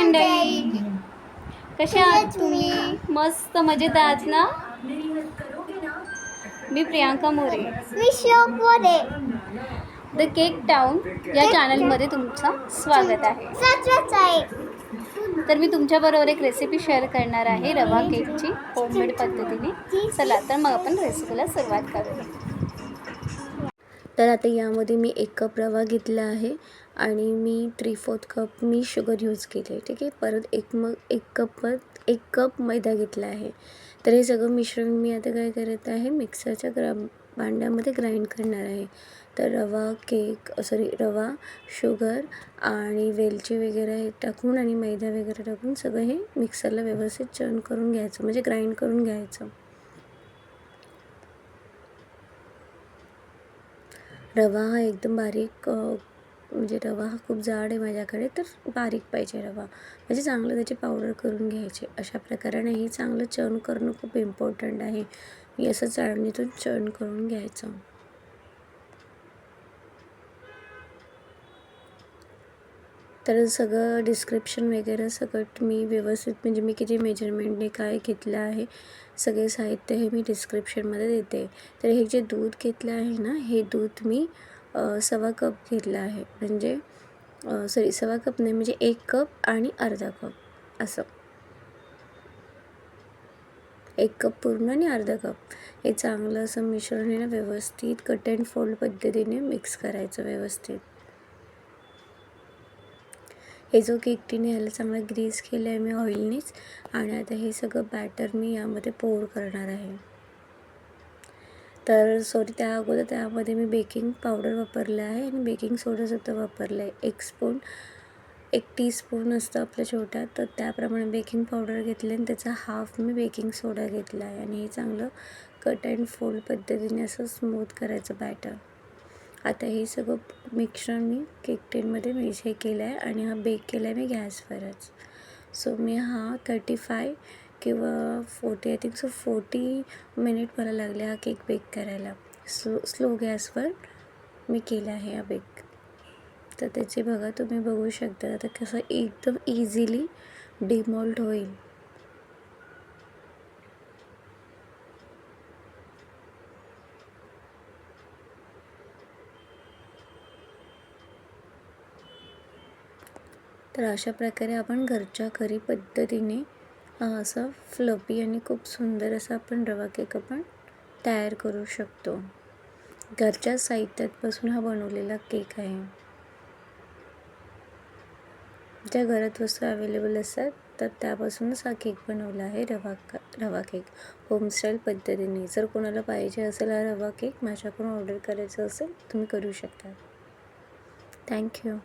मंडळी, कशा आहात तुम्ही? मस्त मजेत आहात ना? मी Priyanka More, the cake town या चॅनलमध्ये तुमचं स्वागत आहे. तर मी तुमच्याबरोबर एक रेसिपी शेअर करणार आहे रवा केकची होममेड पद्धतीने. चला तर मग आपण रेसिपीला सुरुवात करूया. तर आता यामध्ये मी 1 कप रवा घेतला आहे आणि मी 3/4 कप मी शुगर यूज केले. ठीक आहे. परत एक कप मैदा घेतला आहे. तर हे सगळं मिश्रण मी आता काय करत आहे, मिक्सरच्या भांड्यामध्ये ग्राइंड करणार आहे. तर रवा, शुगर आणि वेलची वगैरे हे टाकून आणि मैदा वगैरे टाकून सगळं हे मिक्सरला व्यवस्थित चर्न करून घ्यायचं, म्हणजे ग्राइंड करून घ्यायचं. रवा हा एकदम बारीक, म्हणजे रवा हा खूप जाड आहे माझ्याकडे, तर बारीक पाहिजे रवा, म्हणजे चांगलं त्याची पावडर करून घ्यायची. अशा प्रकाराने हे चांगलं चर्न करणं खूप इम्पॉर्टंट आहे. हे असं चाळणीतून चर्न करून घ्यायचं. तर सगळं डिस्क्रिप्शन वगैरे सगळं मी व्यवस्थित, म्हणजे मी किती मेजरमेंटने काय घेतलं आहे, सगळे साहित्य हे मी डिस्क्रिप्शनमध्ये देते. तर हे जे दूध घेतलं आहे ना, हे दूध मी 1.25 कप घेतलं आहे. म्हणजे 1.25 कप नाही, म्हणजे 1 कप आणि अर्धा कप असं. 1 कप पूर्ण आणि अर्धा कप. हे चांगलं असं मिश्रण आहे ना, व्यवस्थित कट अँड फोल्ड पद्धतीने मिक्स करायचं व्यवस्थित. हे जो केक टीन ह्याला चांगला ग्रीस केलं आहे मी ऑइलनीच. आणि आता हे सगळं बॅटर मी यामध्ये पोर करणार आहे. तर त्या अगोदर त्यामध्ये मी बेकिंग पावडर वापरलं आहे आणि बेकिंग सोडासुद्धा वापरलं आहे. 1 टीस्पून असतं आपल्या छोट्या, तर त्याप्रमाणे बेकिंग पावडर घेतले आणि त्याचा हाफ मी बेकिंग सोडा घेतला आहे. आणि हे चांगलं कट अँड फोल्ड पद्धतीने असं स्मूथ करायचं बॅटर. आता हे सगळं मिश्रण मी केक टीनमध्ये हे केलं आहे आणि हा बेक केला आहे मी गॅसवरच. सो मी हा 35 किंवा 40, आय थिंक 40 मिनिट मला लागले हा केक बेक करायला. स्लो गॅसवर मी केला आहे हा बेक. तर त्याचे बघा, तुम्ही बघू शकता आता कसं एकदम इझिली डिमोल्ड होईल. तर अशा प्रकारे आपण घरच्या घरी पद्धतीने असा फ्लफी आणि खूप सुंदर असा आपण रवा केक आपण तयार करू शकतो. घरच्या साहित्यापासून हा बनवलेला केक आहे. ज्या घरात वस्तू अवेलेबल असतात तर त्यापासूनच हा केक बनवला आहे, रवा केक होमस्टाईल पद्धतीने. जर कोणाला पाहिजे असेल हा रवा केक माझ्याकडून ऑर्डर करायचं असेल, तुम्ही करू शकता. थँक्यू.